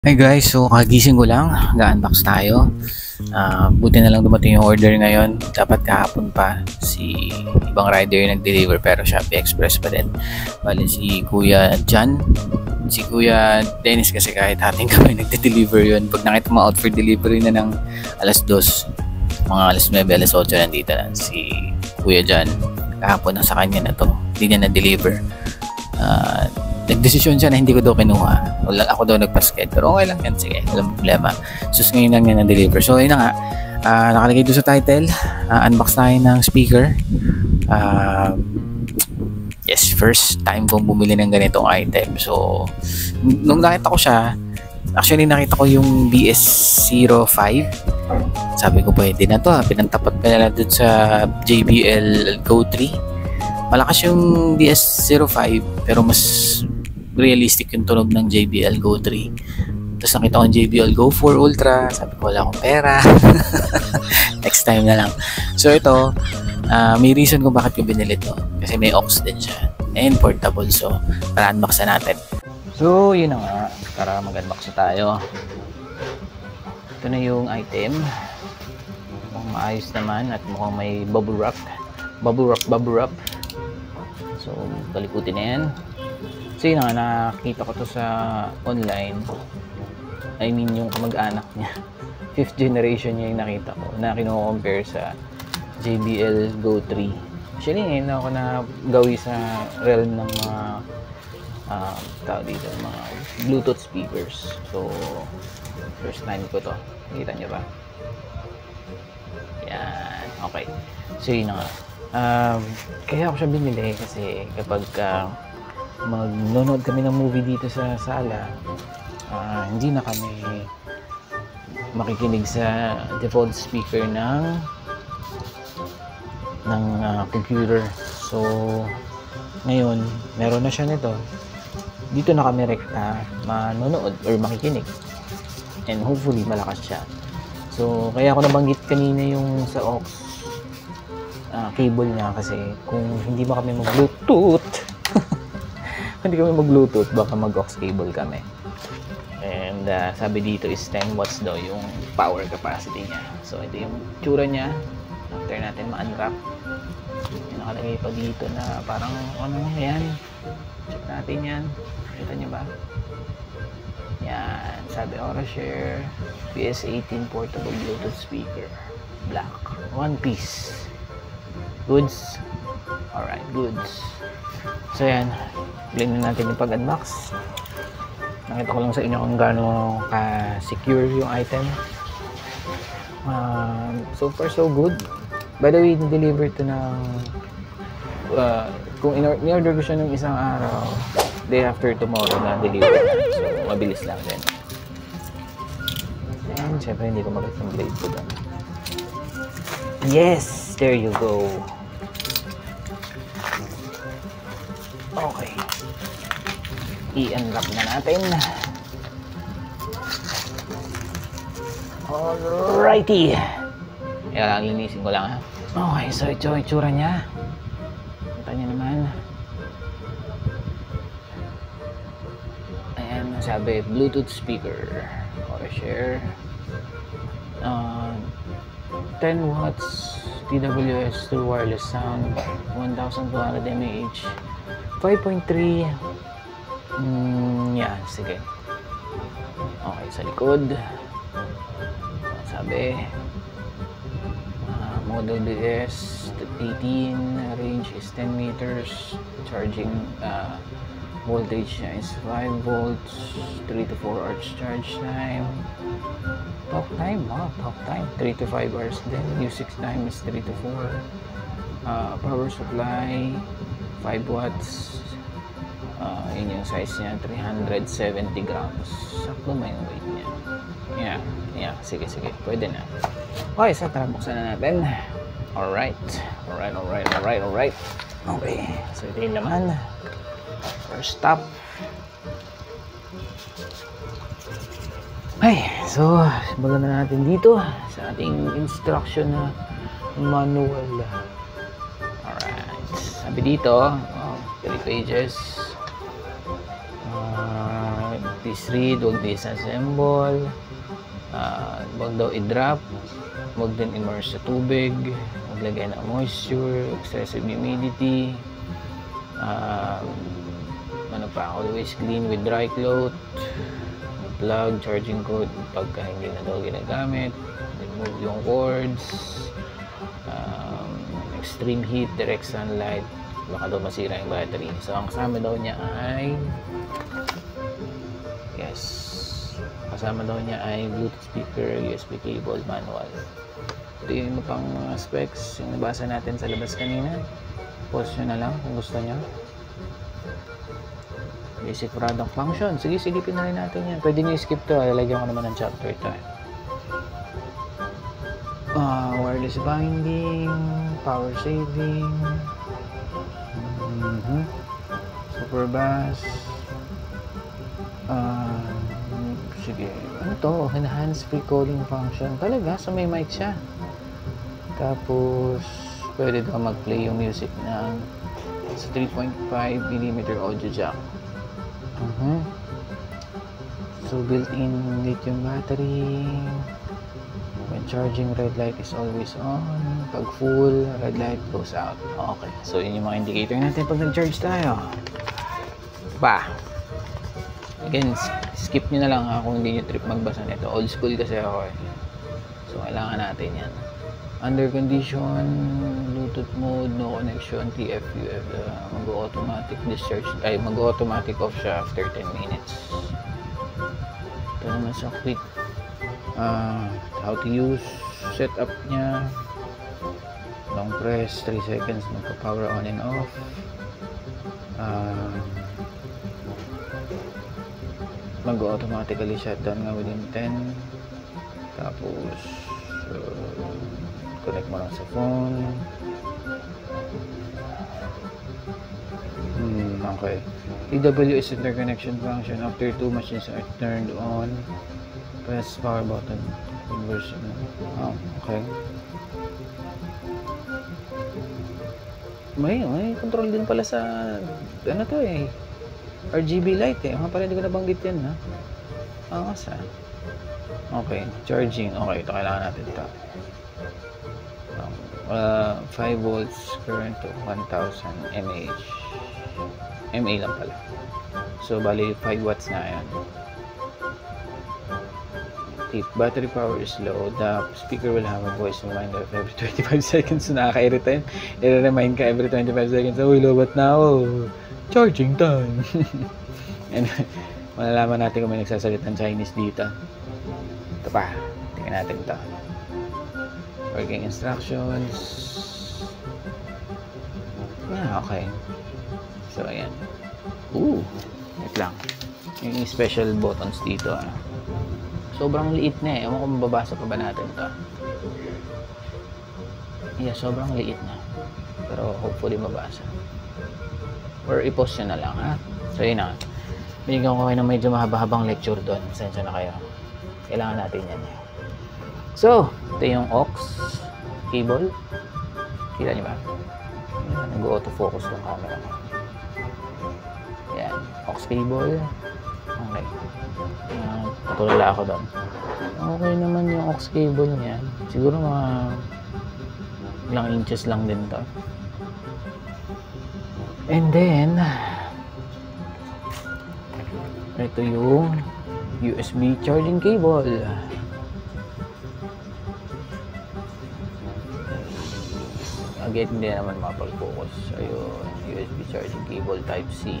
Hey guys, so kagising ko lang, ga-unbox tayo. Buti na lang dumating yung order ngayon. Dapat kahapon pa si ibang rider yung nag-deliver pero Shopee Express pa din. Bali si Kuya Jan, si Kuya Dennis kasi kahit hating kami nagde-deliver yun. Pag nakita mo out for delivery na ng alas 2, mga alas 9, alas 8 nandito na si Kuya Jan. Kahapon na sa kanya na to, hindi niya na-deliver. Nagdesisyon siya na hindi ko daw kinuha. Wala, ako daw nagpa-sked. Pero okay lang yan. Sige, walang problema. So, ngayon lang yan na-deliver. So, ayun na nga. Nakalagay doon sa title. Unbox tayo ng speaker. Yes, first time kong bumili ng ganitong item. So, nung nakita ko siya, actually nakita ko yung BS05. Sabi ko, pwede na to. Pinantapat pa nila doon sa JBL Go 3. Malakas yung BS05 pero mas realistic yung tunog ng JBL Go 3. Tapos nakita ko yung JBL Go 4 Ultra. Sabi ko wala akong pera. Next time na lang. So ito, may reason kung bakit ko binili to. Kasi may aux din siya. And portable. So para unbox na natin. So yun na nga. Para mag-unbox na tayo. Ito na yung item. Mukhang maayos naman at mukhang may bubble wrap. Bubble wrap. So, kalikutin na yan. So, yun nga, nakita ko to sa online. I mean, yung kamag-anak niya. 5th generation niya yung nakita ko na kinukompare sa JBL Go 3. Actually, ngayon ako na gawi sa realm ng mga tao dito, mga Bluetooth speakers. So, first time ko to. Nakita niyo ba? Yan. Okay. So, yun nga. Kaya ako siya binili kasi kapag magnonood kami ng movie dito sa sala, hindi na kami makikinig sa default speaker ng computer. So ngayon meron na siya nito, dito na kami rekta manonood or makikinig, and hopefully malakas siya. So kaya ako nabanggit kanina yung sa aux cable niya, kasi kung hindi ba kami mag-bluetooth baka mag-aux cable kami. And sabi dito is 10 watts daw yung power capacity niya. So ito yung tsura niya after natin ma-unwrap. Nakalagay pa dito na parang ano yan, check natin yan. Kita niyo ba? Yan, sabi Aurashare PS18 portable Bluetooth speaker, black, one piece. Goods. Alright, goods. So yan, blend na natin yung pag-unbox. Nakita ko lang sa inyo kung gaano ka-secure yung item. So far so good. By the way, deliver to ng kung in-order ko siya ng isang araw, day after tomorrow na deliver na. So mabilis lang din. And syempre hindi ko makita yung blade ko doon. Yes! There you go. Okay. I-unwrap na natin. Alrighty. Kaya linisin ko lang ha. Okay, so ito yung itsura niya. Kita niyo naman. Ayan, sabi Bluetooth speaker. Aurashare. 10 watts TWS to wireless sound, 1200 mAh, 5.3. Yan, sige. Okay, sa likod sabi model DS 18, range is 10 meters, charging voltage niya is 5 volts, 3 to 4 hours charge time. Talk time, 3 to 5 hours din. Usage time is 3 to 4. Power supply 5 watts. Yun yung size niya, 370 grams. Sakto may weight niya. Yeah, sige, pwede na. Okay, so tara, buksan na natin. Alright. Okay, so ito yung laman. First stop. Okay, so simulan na natin dito sa ating instruction na manual. Alright, sabi dito 3 pages. please read, huwag disassemble, huwag daw i-drop, huwag din immerse sa tubig, huwag lagay ng moisture, excessive humidity, ano pa, always clean with dry cloth, plug, charging cord pagka hindi na daw ginagamit, remove yung cords, extreme heat, direct sunlight, baka daw masira yung battery. So ang kasama daw niya ay Bluetooth speaker, USB cable, manual. Ito yung iba pang specs yung nabasa natin sa labas kanina. Pause nyo na lang kung gusto nyo. Basic product function, sige, silipin na rin natin yan. Pwede nyo skip to, lalagyan ko naman ng chapter ito. Wireless binding, power saving, super bass, sige, ano to, enhanced free calling function, talaga, so may mic siya. Tapos pwede daw mag-play yung music ng 3.5mm audio jack. So built-in lithium battery. When charging, red light is always on. Pag full, red light goes out. Okay, so yun yung mga indicator natin pag nag-charge tayo. Again, skip nyo na lang kung hindi nyo trip magbasa nito. Old school kasi ako eh. So kailangan natin yan. Under condition, Bluetooth mode, no connection, TFU, mag-automatic discharge, mag-automatic off siya after 10 minutes. Ito naman sa quick how to use, setup nya, long press, 3 seconds, magpa-power on and off, mag-automatically shutdown nga within 10, tapos connect mo lang sa phone. Okay, TWS interconnection function, after 2 machines are turned on, press power button, conversion. Okay. May control din pala sa ano to eh, RGB light eh. Pala hindi ko nabanggit yan ha. Okay, charging. Okay, ito kailangan natin ito. 5 volts current to 1000 mAh. MA lang pala. So bali 5 watts na yan. If battery power is low, the speaker will have a voice reminder every 25 seconds. So nakaka-irita yun. I-remind ka every 25 seconds. Uy, lobat na ako. Charging time. And malalaman natin kung may nagsasalit ng Chinese dito. Ito pa. Tingnan natin ito. Working instructions. Okay. So, ayan. Wait lang. Yung special buttons dito. Sobrang liit na eh. Ewan ko mababasa pa ba natin ito. Yeah, sobrang liit na. Pero hopefully mabasa. Or i-post nyo na lang ha. So, yun na. Binigyan ko kayo ng medyo mahaba-habang lecture doon. Sensya na kayo. Kailangan natin yan. So, ito yung aux cable. Kita nyo ba? Nag-auto-focus yung camera ko. Yan. Aux cable. Okay. Patulala ako doon. Okay naman yung aux cable niya. Siguro mga ilang inches lang din to. And then ito yung USB charging cable. Again, hindi naman mapag-focus. Ayun, USB charging cable type C.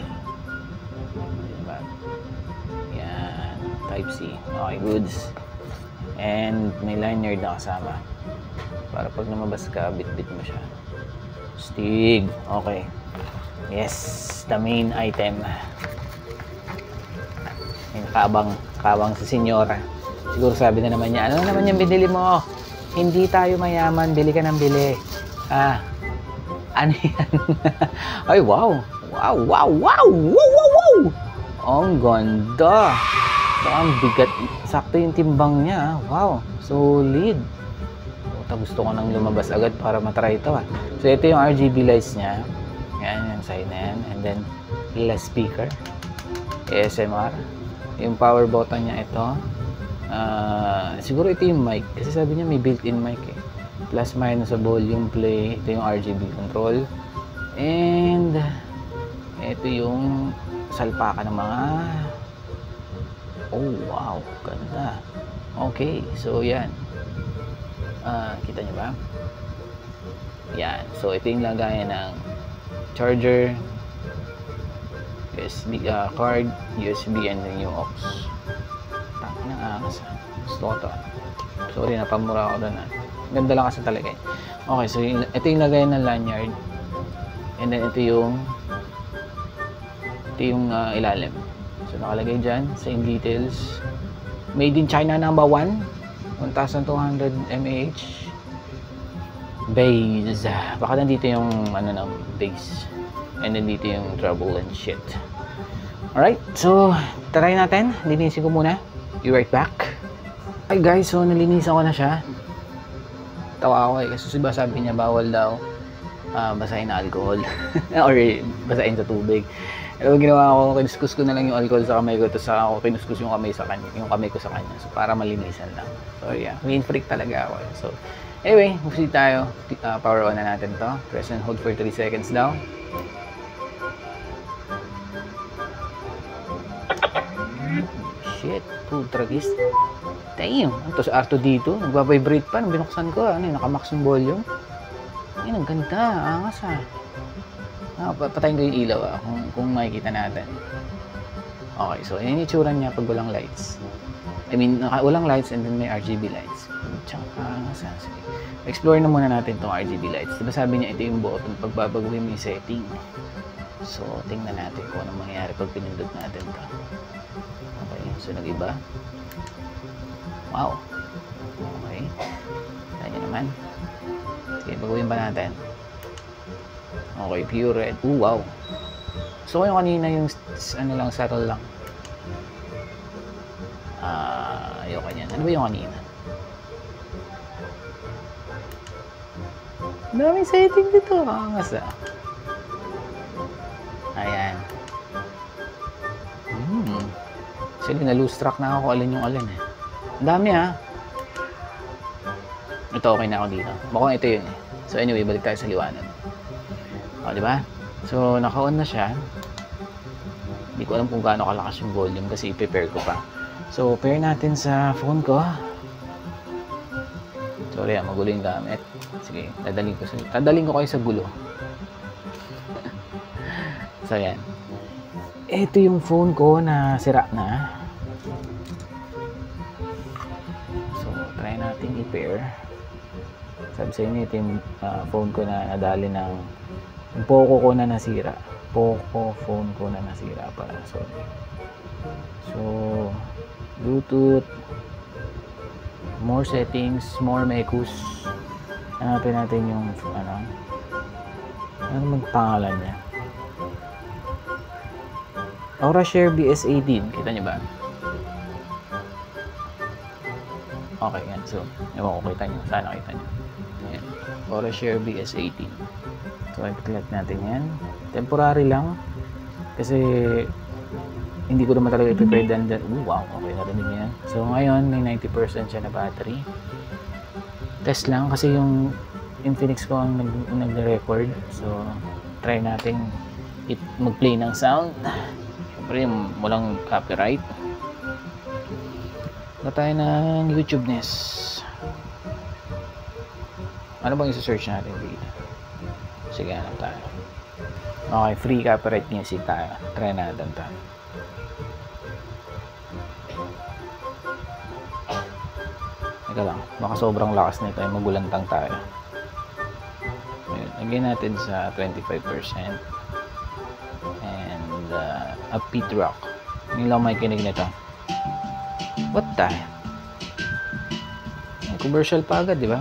Diba? Yan, type C. Okay, goods. And may lanyard na kasama. Para pag namabas ka, bit-bit mo siya. Stig. Okay. Yes, the main item. May kabang sa senyora. Siguro sabi na naman niya, ano naman yung binili mo? Hindi tayo mayaman, bili ka ng bili. Ano yan? Ay, wow! Wow! Ang ganda! Ang bigat. Sakto yung timbang niya. Wow! Solid! Gusto ko nang lumabas agad para matry ito. So, ito yung RGB lights niya. Yan, yung side na yan. And then, less speaker. ASMR. Yung power button niya ito. Siguro ito yung mic. Kasi sabi niya may built-in mic eh. Plus minus sa volume play. Ito yung RGB control. And ito yung salpakan ng mga... Oh, wow. Ganda. Okay. So, yan. Kita niyo ba? Yan. So, ito yung lagayan ng charger, USB card, USB, and then yung aux. Tangin na angas. Gusto ko to. Sorry, napamura ako doon. Ganda lang kasi talaga. Okay, so ito yung lagayan ng lanyard. And then ito yung ilalim. So nakalagay dyan, same details. Made in China number 1, 1200 mAh. Base. Baka nandito yung ng base. And then dito yung treble and shit. Alright, so try natin. Linisin ko muna. Be right back. Hi guys, so nalinisan ko na siya. Tawa ako kasi sabi niya bawal daw basahin na alcohol. Or basahin sa tubig. Pero ginawa ko, kinuskus ko na lang yung alcohol sa kamay ko, tapos ako kinuskus yung kamay ko sa kanya. So para malinisan lang. So yeah, main freak talaga ako. So anyway, proceed tayo. Power on na natin to. Press and hold for 3 seconds daw. Shit, putragis. Damn, ito sa R2 dito, nagbabibrate pa nung binuksan ko. Nakamax yung volume. Ang ganda, angas patayin ko yung ilaw kung makikita natin. Okay, so yun yung itsura niya pag walang lights. I mean, walang lights and then may RGB lights. Tsaka angas sige. Explore na muna natin itong RGB lights. Diba sabi niya ito yung button pag babaguhin mo yung setting. So, tingnan natin kung anong mangyayari pag pinindot natin ito. Okay, so nag-iba. Wow. Okay. Kaya naman. Sige, baguhin pa natin. Okay, pure red. Ooh, wow. So, yung kanina yung lang, subtle lang. Ayoko niyan. Ano ba yung kanina? Daming setting dito. Angas Ayan. Actually, na-lose track na ako kung alin yung alin eh. Ang dami Ito, okay na ako dito. Mukhang ito yun eh. So anyway, balik tayo sa liwanag. O, diba? So, naka-on na siya. Hindi ko alam kung gaano kalakas yung volume kasi i-prepare ko pa. So, pair natin sa phone ko. Sorry magulo yung gamit. Sige, dadaling ko kayo sa gulo. So, yan. Ito yung phone ko na sira na. So, try natin i-pair. Sabi sa inyo, ito yung phone ko na nadali ng yung Poco ko na nasira. Poco phone ko na nasira pala. So, Bluetooth, more settings, more menus. Hanapin natin yung ano magpangalan niya. AuraShare BS18. Kita niyo ba? Okay, yan. So, ewan ko kita niyo. Sana kita niyo. Yan. AuraShare BS18. So, i-click natin yan. Temporary lang. Kasi, hindi ko naman talaga i-prepare dan. Wow, okay na rin yan. So, ngayon, may 90% siya na battery. Test lang. Kasi yung Infinix ko ang nag-record. So, try natin mag-play ng sound. Siyempre, walang copyright. Wala tayo ng YouTube-ness. Ano bang isa-search natin dito? Sige, hanap tayo. Okay, free copyright music tayo. Try natin tayo. Teka lang, baka sobrang lakas nito ay magulantang tayo. Lagyan natin sa 25%. And upbeat rock. Yung lang may kinig nito. What the? Commercial pa agad, di ba?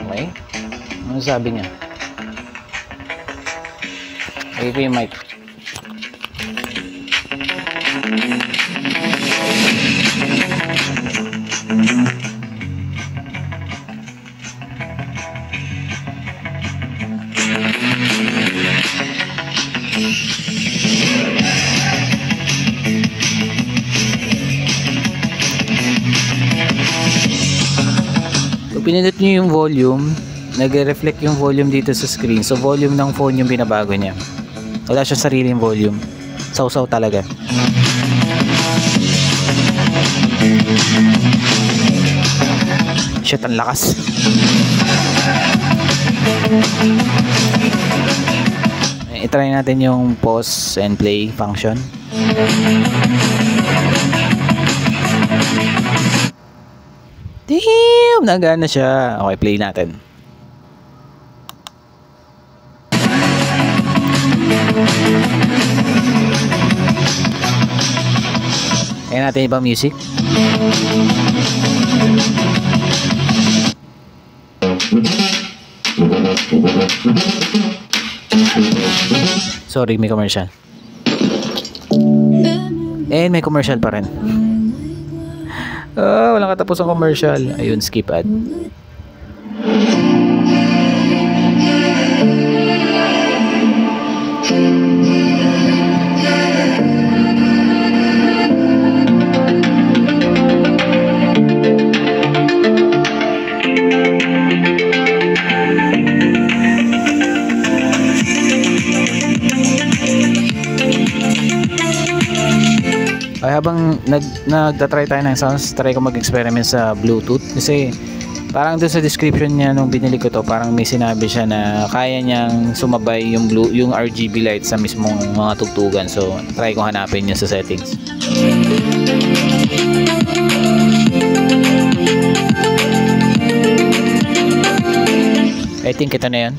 Okay. Ano sabi niya? Lagay ko yung mic. pinindot nyo yung volume, nagre-reflect yung volume dito sa screen. So volume ng phone yung binabago niya. Wala siyang sariling volume. Saw-saw talaga. Shit, ang lakas. I-try natin yung pause and play function. Damn! Nagana siya. Okay, play natin. Kaya natin ibang music. Sorry, may commercial. And may commercial pa rin. Walang katapos ang commercial. Ayun, skip ad. Ay, habang nagtatry tayo ng sounds, try ko mag-experiment sa Bluetooth kasi parang doon sa description niya nung binili ko to, parang may sinabi siya na kaya niyang sumabay yung RGB light sa mismong mga tugtugan. So try ko hanapin yun sa settings. I think ito na yun.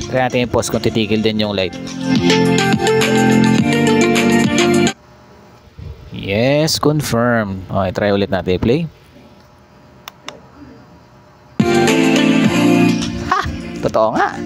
Try natin yung pause kung titigil din yung light. Yes, confirm. Okay, try ulit natin i-play. Ha! Totoo nga.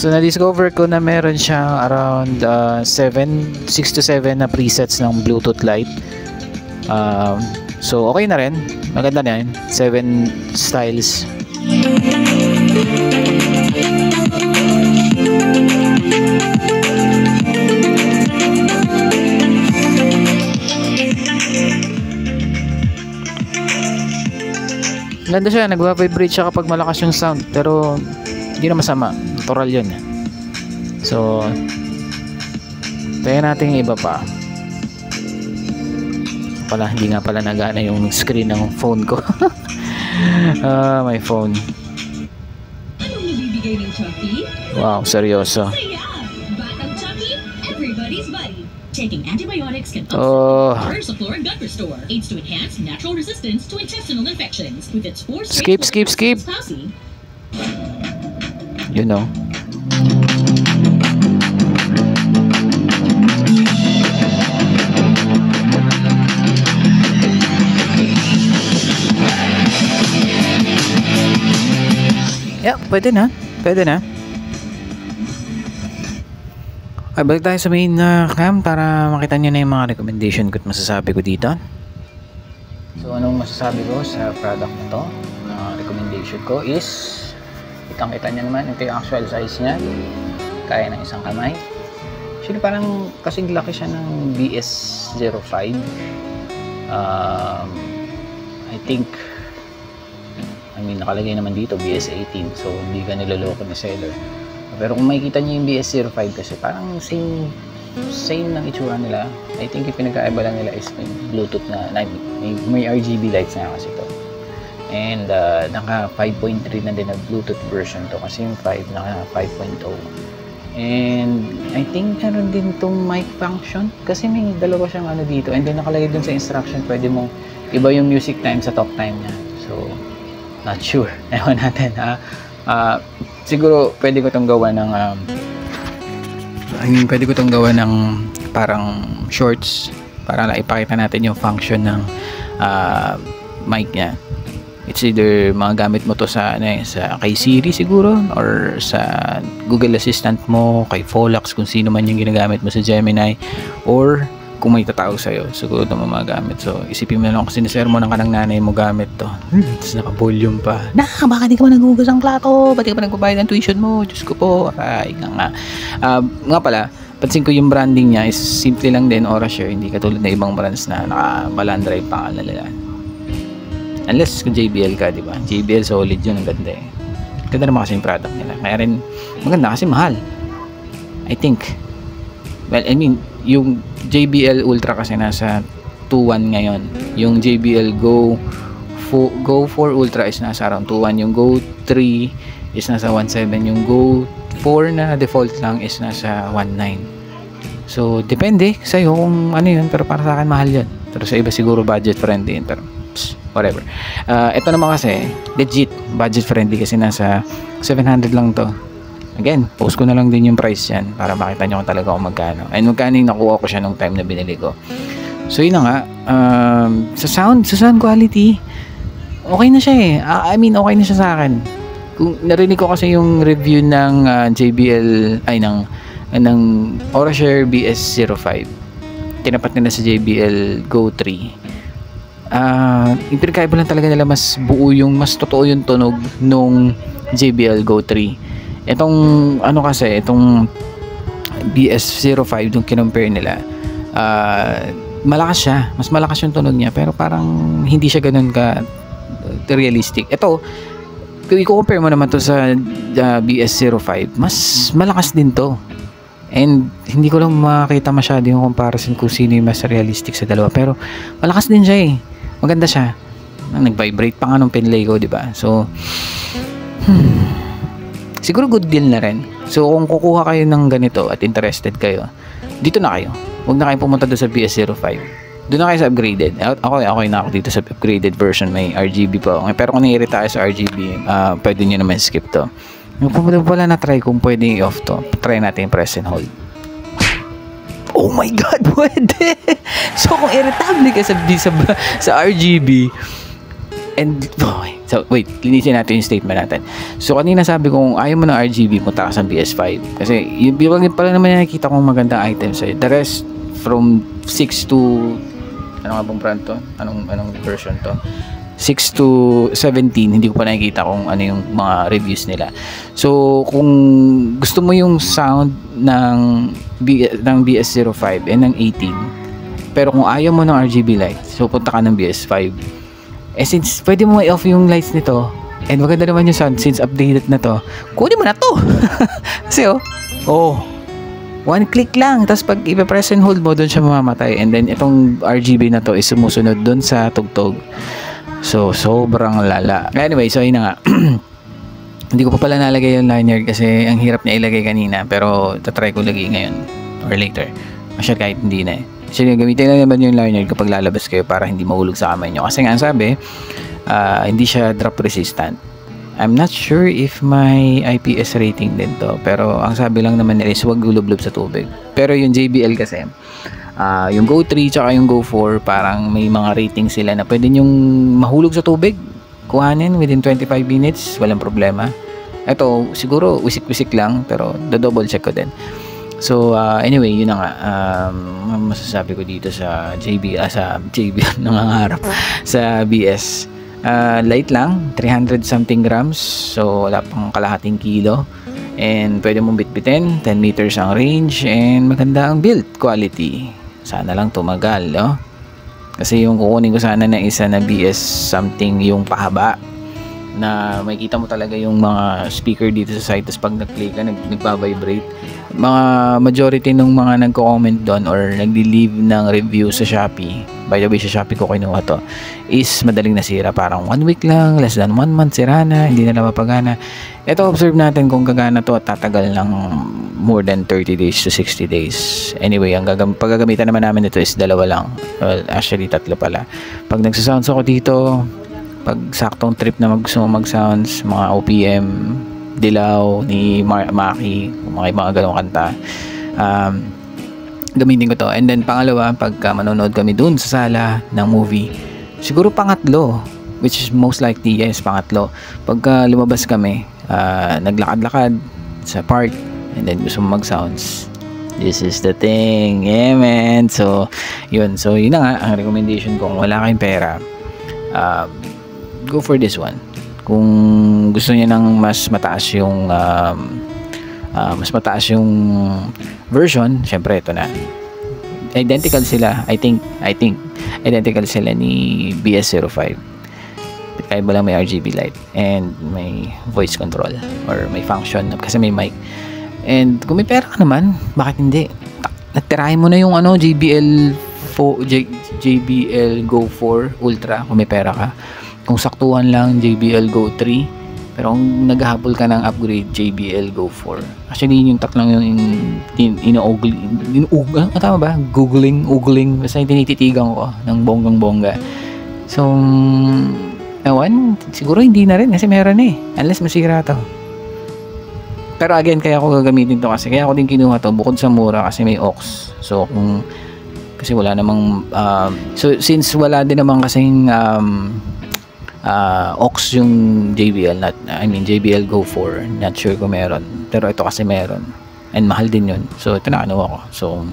So na-discover ko na meron siyang around 6 to 7 na presets ng Bluetooth light. So okay na rin. Maganda na yun. 7 styles. Ganda siya. Nagwa-vibrate siya kapag malakas yung sound. Pero hindi na masama. Natural yun. So tayo natin yung iba pa. Hindi nga pala nagana yung screen ng phone ko. My phone. Wow, seryoso. Taking antibiotics can reverse a flora gut restore, aids to enhance natural resistance to intestinal infections with its 4 skip. You know. Yeah, pwede na. Ay, balik tayo sa main cam para makita nyo na yung mga recommendation ko at masasabi ko dito. So, anong masasabi ko sa product na to? Recommendation ko is kitang-kita nyo naman, ito yung actual size niya. Kaya ng isang kamay. Actually, parang kasing laki siya ng BS05. I think, nakalagay naman dito BS18. So, hindi ka niloloko ni seller. Pero kung makikita nyo yung BS05 kasi parang same ng itsura nila. I think yung pinagkaiba lang nila is may Bluetooth na, may RGB lights na kasi ito. And naka 5.3 na din na Bluetooth version to kasi yung 5 naka 5.0. And I think meron din itong mic function kasi may dalawa siyang ano dito, and then nakalagay dun sa instruction pwede mong iba yung music time sa talk time niya. So not sure, ewan natin ha. Siguro pwede ko tong gawa ng pwede ko tong gawa ng parang shorts para lang ipakita natin yung function ng mic niya. It's either mga gamit mo to sa sa kay Siri siguro, or sa Google Assistant mo, kay Folax, kung sino man yung ginagamit mo sa Gemini, or kung may tatawag sa'yo, siguro ito mga gamit. So isipin mo na lang kasi sinesermonan ka ng nanay mo gamit to, tapos naka-volume pa, baka di ka man nagugas ang plato, ba't di ka pa nagbabayad ng tuition mo, Diyos ko po, ay nga pala, pansin ko yung branding niya is simple lang din, Aurashare, hindi katulad na ibang brands na naka-Balandra yung pangalan nila. Unless kung JBL ka, di ba? JBL solid yun, ang ganda eh. Ganda naman kasi yung product nila. Kaya rin maganda kasi mahal, I think. Well, I mean, yung JBL Ultra kasi nasa 2.1 ngayon. Yung JBL Go 4 Ultra is nasa around 2.1. Yung Go 3 is nasa 1.7. Yung Go 4 na default lang is nasa 1.9. So, depende sa'yo kung ano yun. Pero para sa akin, mahal yun. Pero sa iba siguro budget friendly yun. Pero whatever. Ito naman kasi legit budget friendly kasi nasa 700 lang to. Again, post ko na lang din yung price yan para makita nyo kung talaga kung magkano. And magkano yung nakuha ko siya nung time na binili ko. So yun na nga, sa sound quality, okay na siya eh. I mean, okay na siya sa akin. Kung narinig ko kasi yung review ng JBL ay ng Aurashare BS05. Tinapat nila sa JBL Go 3. Yung pinagkaiba lang talaga nila, mas buo yung, mas totoo yung tunog nung JBL Go 3. Itong kasi itong BS05 yung kinompare nila, malakas siya, mas malakas yung tunog niya, pero parang hindi siya ganun ka realistic. Ito, kung i-compare mo naman to sa BS05, mas malakas din to. And hindi ko lang makita masyado yung comparison kung sino yung mas realistic sa dalawa, pero malakas din siya eh. Maganda siya. Nag-vibrate pa nga nung pinlay ko, di ba? So, siguro good deal na rin. So, kung kukuha kayo ng ganito at interested kayo, dito na kayo. Huwag na kayong pumunta doon sa BS05. Doon na kayo sa upgraded. Okay na ako dito sa upgraded version. May RGB pa. Okay, pero kung naiirita tayo sa RGB, pwede nyo naman skip to. Yung wala na try kung pwede i-off to. Try natin yung press and hold. Oh my God, pwede! So, kung irritable ka sa RGB, and, so, wait, linisin natin yung statement natin. So, kanina sabi ko, kung ayaw mo ng RGB, punta ka sa BS5. Kasi, yung pala naman nakikita kong magandang items sa'yo. The rest, from 6 to, ano nga bang brand to? Anong version to? 6 to 17, hindi ko pa nakikita kung ano yung mga reviews nila. So, kung gusto mo yung sound ng BS05 and ng 18, pero kung ayaw mo ng RGB lights, so punta ka ng BS5. Since pwede mo i-off yung lights nito, and maganda naman yung sound since updated na to, kunin mo na to. Kasi one click lang, tapos pag ipa-press and hold mo, doon siya mamamatay. And then itong RGB na to is sumusunod doon sa tugtog. So, sobrang lala. Anyway, so yun na nga. Hindi ko pa pala nalagay yung lanyard kasi ang hirap niya ilagay kanina. Pero, tatry ko lagay ngayon or later. Masyad kahit hindi na eh. So, gamitin na naman yung lanyard kapag lalabas kayo para hindi mahulog sa kamay nyo. Kasi nga, sabi, hindi siya drop resistant. I'm not sure if may IPS rating din to. Pero, ang sabi lang naman nila is huwag gulublob sa tubig. Pero yung JBL kasi, yung Go 3 tsaka yung Go 4 parang may mga rating sila na pwede yung mahulog sa tubig, kuhanin within 25 minutes, walang problema. Ito siguro wisik-wisik lang, pero double check ko din. So anyway, yun na nga, masasabi ko dito sa JBL nangangarap sa BS. Light lang, 300 something grams, so wala pang kalahating kilo. And pwede mong bitbitin, 10 meters ang range, and maganda ang build quality. Sana lang tumagal, no? Kasi yung kukunin ko sana na isa na BS something yung pahaba, na makikita mo talaga yung mga speaker dito sa side, tapos pag nag-play ka, nagpa-vibrate. Mga majority ng mga nagko-comment doon or nagli-leave ng review sa Shopee, by the way sa Shopee ko kinuha to, is madaling nasira, parang 1 week lang, less than 1 month sira na, hindi na mapagana. Ito, observe natin kung gagana to at tatagal ng more than 30 days to 60 days. Anyway, ang paggagamitan naman namin ito is dalawa lang. Well, actually tatlo pala. Pag nagsasounds ako dito, pag saktong trip na mag-sounds, mga OPM, Dilaw, ni Maki, mga ganong kanta. Gamitin ko to. And then pangalawa, pagka manonood kami dun sa sala ng movie, siguro pangatlo, which is most likely yes, pangatlo. Pagka lumabas kami, naglakad-lakad sa park, and then gusto mo mag-sounds, this is the thing. Yeah, man. So yun na nga ang recommendation ko. Kung wala kayong pera, go for this one. Kung gusto niya ng mas mataas yung version, syempre ito na. Identical sila. I think identical sila ni BS05. Kaya ba lang may RGB light and may voice control or may function kasi may mic. And kung may pera ka naman, bakit hindi? Natirahin mo na yung JBL Go 4 Ultra kung may pera ka. Kung saktuhan lang, JBL Go 3. Pero kung naghahabol ka ng upgrade, JBL Go 4. Actually, yung tatlong yung tama ba? Googling. Basta yung tinititigan ko ng bonggang-bongga. So, ewan, siguro hindi na rin kasi meron unless masira to. Pero again, kaya ako gagamitin to kasi kaya ako din kinuha to bukod sa mura kasi may aux. So, kasi wala namang so since wala din naman kasing aux yung JBL, JBL Go 4, not sure kung meron, pero ito kasi meron and mahal din yun, so ito na ko. So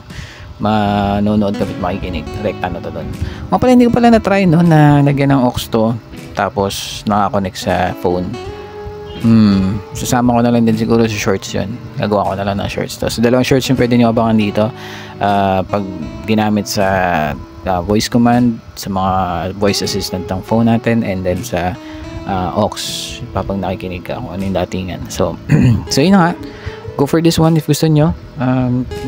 manonood ka at makikinig, rekta na to doon. Pala hindi ko pala na-try na lagyan ng aux to tapos nakakonect sa phone. Sasama ko na lang din siguro sa shorts yun. Gagawa ko na lang ng shorts to. So dalawang shorts yung pwede nyo abangan dito pag ginamit sa voice command, sa mga voice assistant ng phone natin, and then sa aux pag nakikinig ka kung ano yung datingan. So yun na nga, go for this one if gusto nyo.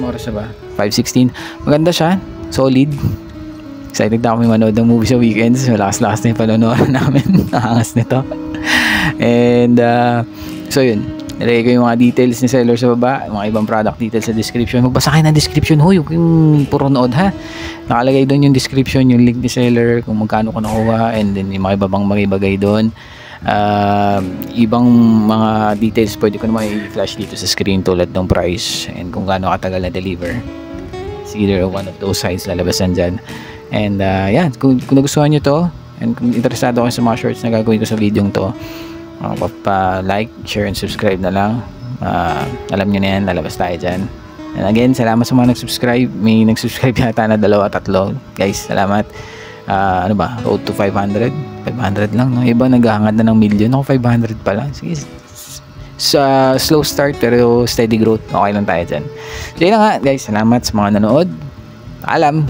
Oras na ba? 5:16. Maganda siya, solid. Excited na kami manood ng movie sa weekends. Lakas-lakas na yung panonood namin. Nakangas nito. And so yun, nilagay ko yung mga details ni seller sa baba, mga ibang product details sa description. Magbasa kayo ng description, yung puro nood ha. Nakalagay doon yung description, yung link ni seller, kung magkano ko nakuha, and then yung mga ibang bagay doon. Ibang mga details pwede ko naman i-flash dito sa screen tulad ng price and kung gaano katagal na deliver. It's either one of those sites lalabasan dyan. And yan, kung nagustuhan nyo to and kung interesado kayo sa mga shorts na gagawin ko sa video to, pa-like, share, and subscribe na lang. Alam nyo na yan, lalabas tayo dyan. And again, salamat sa mga nag-subscribe. May nag-subscribe yata na 2-3. Guys, salamat. Road to 500. 500 lang, no? Iba naghahangad na ng million. Ako 500 pa lang. Sige, sa slow start pero steady growth. Okay lang tayo dyan. So yun na nga, guys. Salamat sa mga nanood. Paalam.